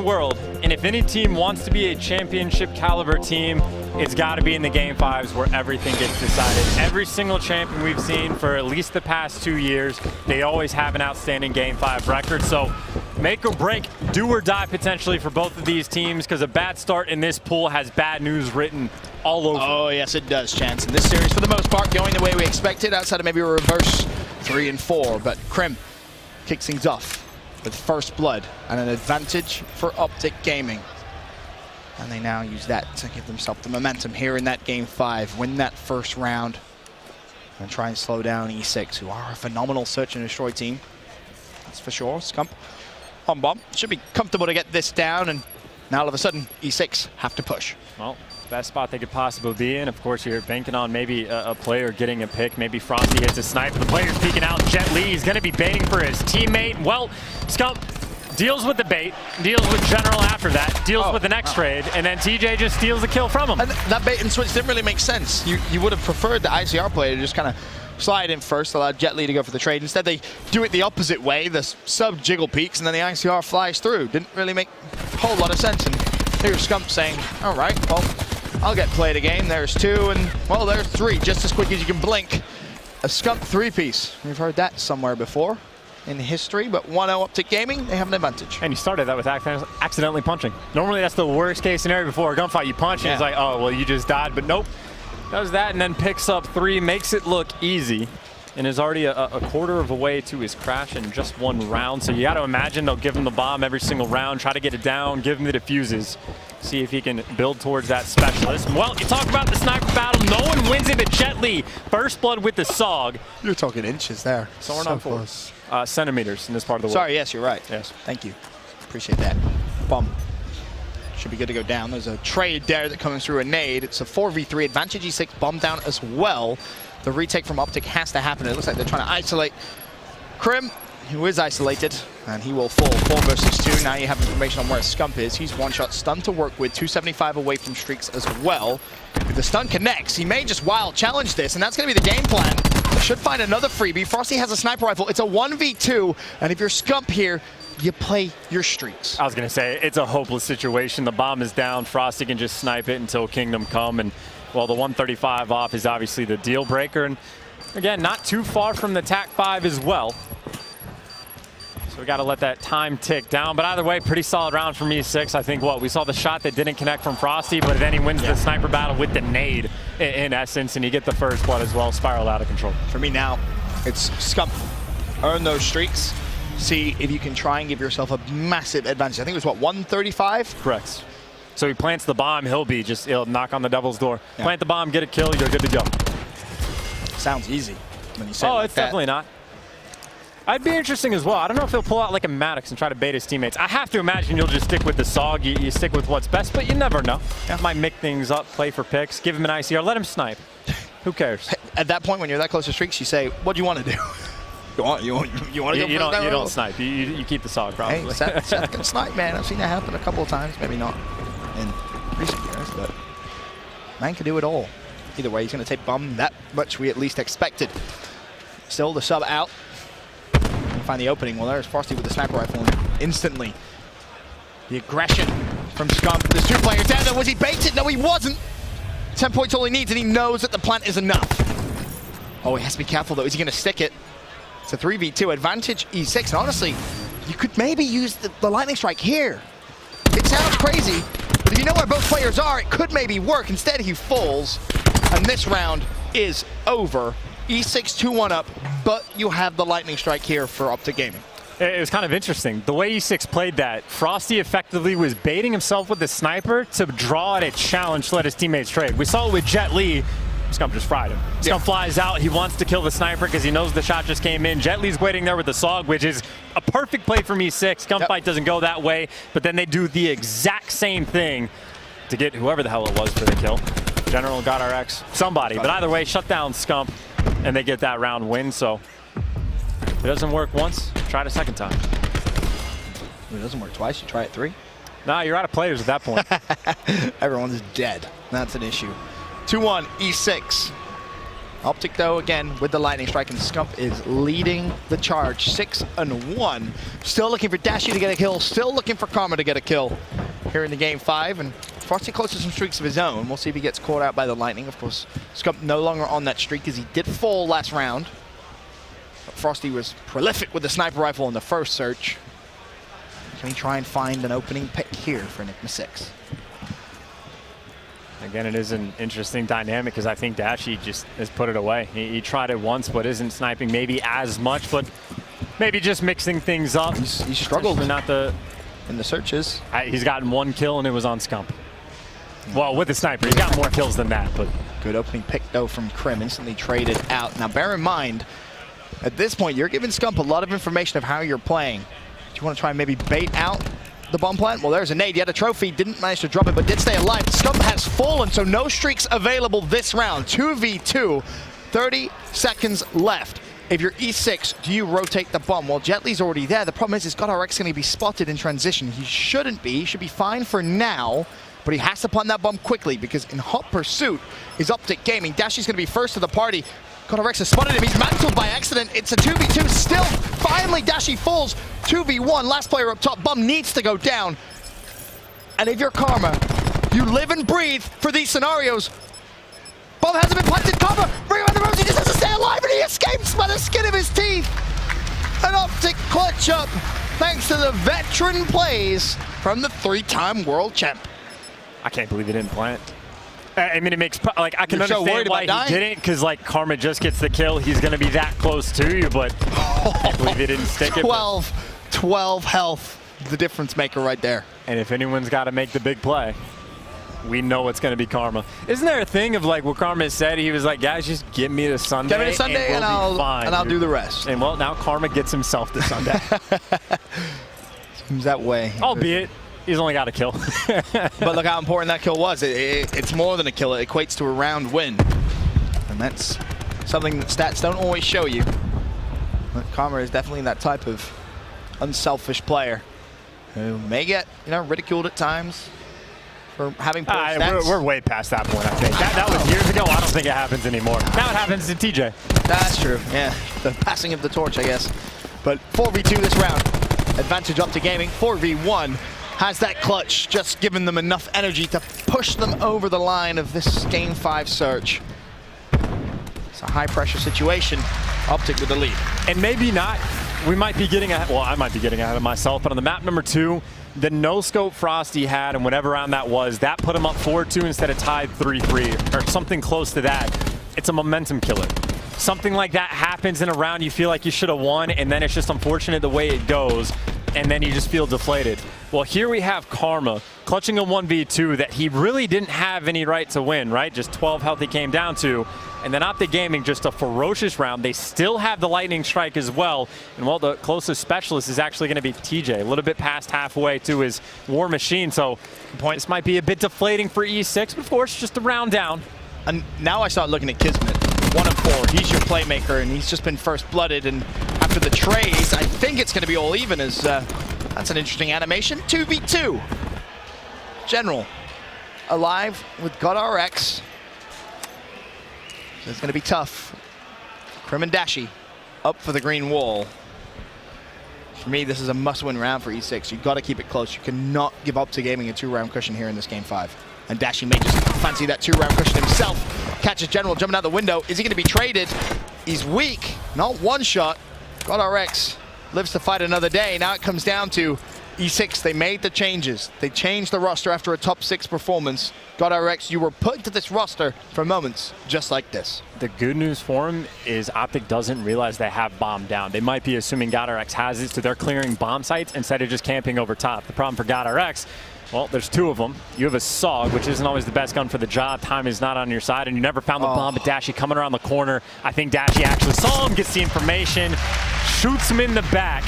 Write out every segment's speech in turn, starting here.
world, and if any team wants to be a championship caliber team, it's got to be in the game fives where everything gets decided. Every single champion we've seen for at least the past 2 years, they always have an outstanding game five record. So make or break, do or die potentially for both of these teams, because a bad start in this pool has bad news written all over. Oh yes, it does, Chance. And this series, for the most part, going the way we expected, outside of maybe a reverse 3 and 4. But Crim kicks things off with first blood and an advantage for OpTic Gaming. And they now use that to give themselves the momentum here in that game 5, win that first round, and try and slow down E6, who are a phenomenal search and destroy team. That's for sure. Scump on bomb. Should be comfortable to get this down, and now all of a sudden, E6 have to push. Well, best spot they could possibly be in. Of course, you're banking on maybe a player getting a pick. Maybe Frosty hits a snipe. The player's peeking out. Tjhaly is going to be baiting for his teammate. Well, Scump deals with the bait, deals with General after that, deals with the next trade, and then TJ just steals the kill from him. And that bait and switch didn't really make sense. You would have preferred the ICR player to just kind of slide in first, allow Tjhaly to go for the trade. Instead, they do it the opposite way. The sub jiggle peaks, and then the ICR flies through. Didn't really make a whole lot of sense. And here's Scump saying, all right, well, I'll get played a game. There's 2, and, well, there's 3, just as quick as you can blink. A Scump 3-piece. We've heard that somewhere before in history, but 1-0 OpTic Gaming, they have an advantage. And you started that with accidentally punching. Normally, that's the worst case scenario before a gunfight. You punch, and it's like, oh, well, you just died, but nope. Does that and then picks up 3, makes it look easy, and is already a quarter of a way to his crash in just 1 round. So you got to imagine they'll give him the bomb every single round, try to get it down, give him the diffuses, see if he can build towards that specialist. Well, you talk about the sniper battle, no one wins it but Tjhaly. First blood with the SOG. You're talking inches there. So we're not close. Centimeters in this part of the world. Sorry, yes, you're right. Yes. Thank you. Appreciate that. Bomb. Should be good to go down. There's a trade there that comes through a nade. It's a 4v3 advantage. E6 bomb down as well. The retake from OpTic has to happen. It looks like they're trying to isolate Crim, who is isolated, and he will fall 4 versus 2. Now you have information on where Scump is. He's 1-shot stunned to work with, 275 away from streaks as well. If the stun connects, he may just wild challenge this, and that's going to be the game plan. Should find another freebie. Frosty has a sniper rifle. It's a 1v2, and if you're Scump here, you play your streaks. I was going to say, it's a hopeless situation. The bomb is down. Frosty can just snipe it until Kingdom come, and well, the 135 off is obviously the deal breaker. And again, not too far from the TAC 5 as well. So we got to let that time tick down. But either way, pretty solid round from E6. I think we saw the shot that didn't connect from Frosty, but then he wins the sniper battle with the nade in essence, and you get the first blood as well. Spiral out of control. For me now, it's Scump. Earn those streaks. See if you can try and give yourself a massive advantage. I think it was, what, 135? Correct. So he plants the bomb, he'll knock on the devil's door. Yeah. Plant the bomb, get a kill, you're good to go. Sounds easy when you say it like it's definitely not. I'd be interesting as well. I don't know if he'll pull out like a Maddox and try to bait his teammates. I have to imagine you'll just stick with the SOG, you stick with what's best, but you never know. Yeah. Might mix things up, play for picks, give him an ICR, let him snipe. Who cares? At that point, when you're that close to streaks, you say, what do you want to do? You want to go you don't snipe. You keep the SOG, probably. Hey, Seth can snipe, man. I've seen that happen a couple of times. Maybe not in recent years, but man can do it all. Either way, he's going to take bomb. That much we at least expected. Still, the sub out. Find the opening. Well, there's Frosty with the sniper rifle, and instantly the aggression from Scump. There's 2 players down there. Was he baited? No, he wasn't. 10 points all he needs, and he knows that the plant is enough. Oh, he has to be careful, though. Is he going to stick it? It's a 3v2 advantage, E6. And honestly, you could maybe use the lightning strike here. It sounds crazy, but if you know where both players are, it could maybe work. Instead, he falls, and this round is over. E6 2-1 up, but you have the lightning strike here for OpTic Gaming. It was kind of interesting. The way E6 played that, Frosty effectively was baiting himself with the sniper to draw at a challenge to let his teammates trade. We saw it with Tjhaly. Scump just fried him. Scump flies out. He wants to kill the sniper because he knows the shot just came in. Tjhaly's waiting there with the SOG, which is a perfect play from E6. Gunfight doesn't go that way, but then they do the exact same thing to get whoever the hell it was for the kill. General got RX, somebody. But either way, shut down Scump, and they get that round win. So if it doesn't work once, try it a second time. If it doesn't work twice, you try it 3. Nah, you're out of players at that point. Everyone's dead. That's an issue. 2-1, E6. OpTic, though, again, with the lightning strike, and Scump is leading the charge, 6-1. Still looking for Dashy to get a kill, still looking for Karma to get a kill here in the game 5, and Frosty close to some streaks of his own. We'll see if he gets caught out by the lightning. Of course, Scump no longer on that streak as he did fall last round. But Frosty was prolific with the sniper rifle in the first search. Can he try and find an opening pick here for Enigma 6? Again, it is an interesting dynamic because I think Dashy just has put it away. He tried it once, but isn't sniping maybe as much, but maybe just mixing things up. He's struggled not the in the searches. He's gotten 1 kill and it was on Scump. Well, with the sniper, he's got more kills than that, but good opening pick though from Crim, instantly traded out. Now bear in mind, at this point, you're giving Scump a lot of information of how you're playing. Do you want to try and maybe bait out the bomb plant? Well, there's a nade. He had a trophy, didn't manage to drop it, but did stay alive. Scump has fallen, so no streaks available this round. 2v2, 30 seconds left. If you're E6, do you rotate the bomb? Well, Tjhaly's already there. The problem is, GodRx going to be spotted in transition. He shouldn't be. He should be fine for now, but he has to plant that bomb quickly because in hot pursuit is OpTic Gaming. Dashy's going to be first to the party. GodRx has spotted him. He's mantled by accident. It's a 2v2 still. Finally, Dashy falls. 2v1. Last player up top. Bomb needs to go down. And if you're Karma, you live and breathe for these scenarios. Bomb hasn't been planted. Karma, bring him on the ropes. He just has to stay alive, and he escapes by the skin of his teeth. An OpTic clutch up thanks to the veteran plays from the 3-time world champ. I can't believe he didn't plant. I mean, it makes, like, I can You're so understand why he didn't, because, like, Karma just gets the kill. He's going to be that close to you, but I can't believe he didn't stick it. 12 health, the difference maker right there. And if anyone's got to make the big play, we know it's going to be Karma. Isn't there a thing of, like, what Karma said? He was like, guys, just get me to Sunday, get me to Sunday and I'll do the rest. And, well, now Karma gets himself to Sunday. Seems that way. Albeit, he's only got a kill. But look how important that kill was. It's more than a kill. It equates to a round win. And that's something that stats don't always show you. But Karma is definitely that type of unselfish player who may get, ridiculed at times for having poor stats. We're way past that point, I think. That was years ago. I don't think it happens anymore. Now it happens to TJ. That's true. Yeah, the passing of the torch, I guess. But 4v2 this round. Advantage OpTic Gaming. 4v1. Has that clutch just given them enough energy to push them over the line of this Game 5 search? It's a high-pressure situation. OpTic with the lead. And maybe not. We might be getting ahead. Well, I might be getting ahead of myself, but on the map number 2, the no-scope Frosty had, and whatever round that was, that put him up 4-2 instead of tied 3-3, or something close to that. It's a momentum killer. Something like that happens in a round you feel like you should have won, and then it's just unfortunate the way it goes, and then you just feel deflated. Well, here we have Karma clutching a 1v2 that he really didn't have any right to win, right? Just 12 health he came down to. And then OpTic Gaming, just a ferocious round. They still have the lightning strike as well. And, well, the closest specialist is actually going to be TJ, a little bit past halfway to his war machine. So this might be a bit deflating for E6, but of course, just a round down. And now I start looking at Kismet. 1 of 4. He's your playmaker, and he's just been first-blooded. And after the trades, I think it's going to be all even as that's an interesting animation. 2v2. General alive with GodRx. So it's going to be tough. Crim and Dashy up for the green wall. For me, this is a must-win round for E6. You've got to keep it close. You cannot give up to Gaming a 2-round cushion here in this Game 5. And Dashy may just fancy that 2-round cushion himself. Catches General jumping out the window. Is he going to be traded? He's weak. Not one shot. GodRx lives to fight another day. Now it comes down to E6. They made the changes. They changed the roster after a top 6 performance. GodRx, you were put into this roster for moments just like this. The good news for him is OpTic doesn't realize they have bomb down. They might be assuming GodRx has it, so they're clearing bomb sites instead of just camping over top. The problem for GodRx, well, there's 2 of them. You have a SOG, which isn't always the best gun for the job. Time is not on your side, and you never found the bomb, but Dashy coming around the corner. I think Dashy actually saw him, gets the information, shoots him in the back.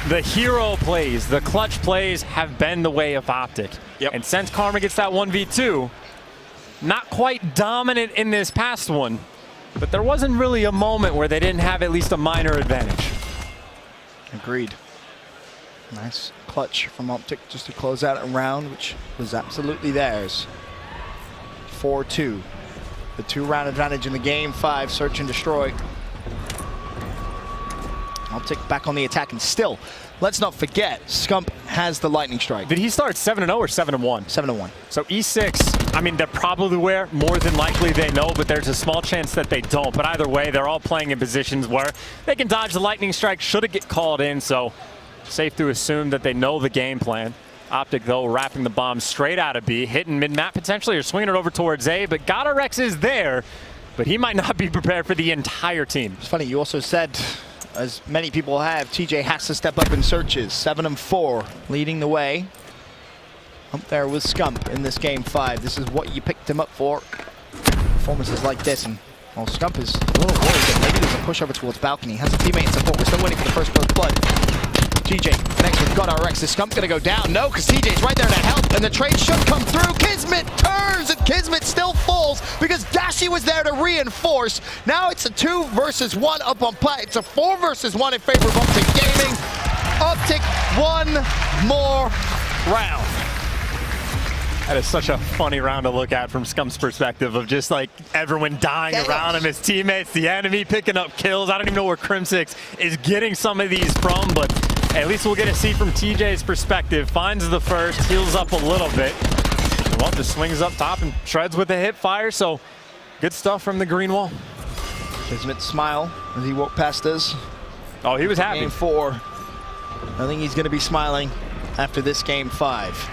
The hero plays, the clutch plays have been the way of OpTic. Yep. And since Karma gets that 1v2, not quite dominant in this past one, but there wasn't really a moment where they didn't have at least a minor advantage. Agreed. Nice clutch from OpTic just to close out a round, which was absolutely theirs. 4-2. the 2-round advantage in the game 5. Search and destroy. OpTic back on the attack, and still, let's not forget, Scump has the lightning strike. Did he start 7-0 or 7-1? 7-1. So E6, I mean, they're probably where more than likely they know, but there's a small chance that they don't. But either way, they're all playing in positions where they can dodge the lightning strike should it get called in. So safe to assume that they know the game plan. OpTic, though, wrapping the bomb straight out of B, hitting mid-map potentially or swinging it over towards A. But Rex is there, but he might not be prepared for the entire team. It's funny, you also said, as many people have, TJ has to step up in searches. 7-4, leading the way. Up there with Scump in this game 5. This is what you picked him up for. Performances like this, and well, Scump is a little worried that maybe there's a push over towards balcony. Has a teammate in support. We're still waiting for the first blood. TJ connects with GodRx. Is Scump gonna go down? No, because TJ's right there to help, and the trade should come through. Kismet turns, and Kismet still falls because Dashy was there to reinforce. Now it's a 2 versus 1 up on plat. It's a 4 versus 1 in favor of OpTic Gaming. OpTic, 1 more round. That is such a funny round to look at from Scump's perspective of just like everyone dying around him, his teammates, the enemy picking up kills. I don't even know where Crimsix is getting some of these from, but at least we'll get to see from TJ's perspective. Finds the first, heals up a little bit. And well, just swings up top and shreds with a hip fire, so good stuff from the green wall. Kismet smile as he walked past us. Oh, he was happy. Game 4. I think he's going to be smiling after this game 5.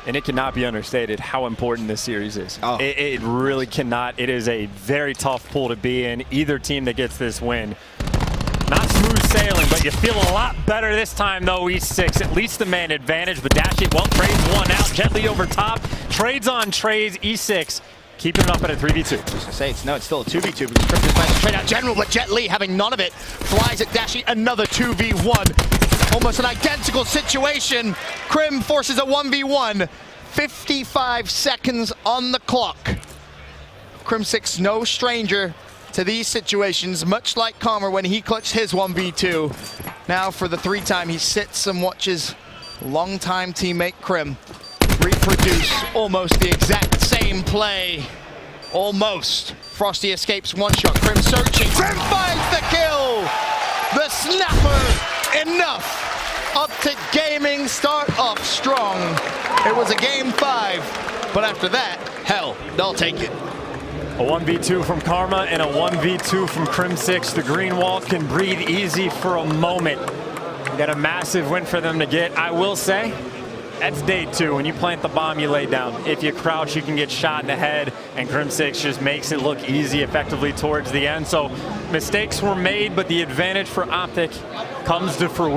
And it cannot be understated how important this series is. Oh. It really cannot. It is a very tough pool to be in. Either team that gets this win. Not smooth sailing, but you feel a lot better this time, though, E6. At least the man advantage, but Dashy, well, trades one out. Tjhaly over top. Trades on trades. E6 keeping it up at a 3v2. I was going to say, it's still a 2v2 because Crypto's playing the trade out general, but Tjhaly, having none of it, flies at Dashy, another 2v1. Almost an identical situation. Crim forces a 1v1. 55 seconds on the clock. Crimsix, no stranger to these situations, much like Calmer when he clutched his 1v2. Now for the 3rd time, he sits and watches longtime teammate Crim reproduce almost the exact same play. Almost. Frosty escapes one shot. Crim searching. Crim finds the kill! The snapper! Enough! OpTic Gaming start off strong. It was a game 5, but after that, hell, they'll take it. A 1v2 from Karma and a 1v2 from Crimsix. The green wall can breathe easy for a moment. We got a massive win for them to get. I will say, that's day 2. When you plant the bomb, you lay down. If you crouch, you can get shot in the head, and Crimsix just makes it look easy effectively towards the end. So mistakes were made, but the advantage for OpTic comes to fruition.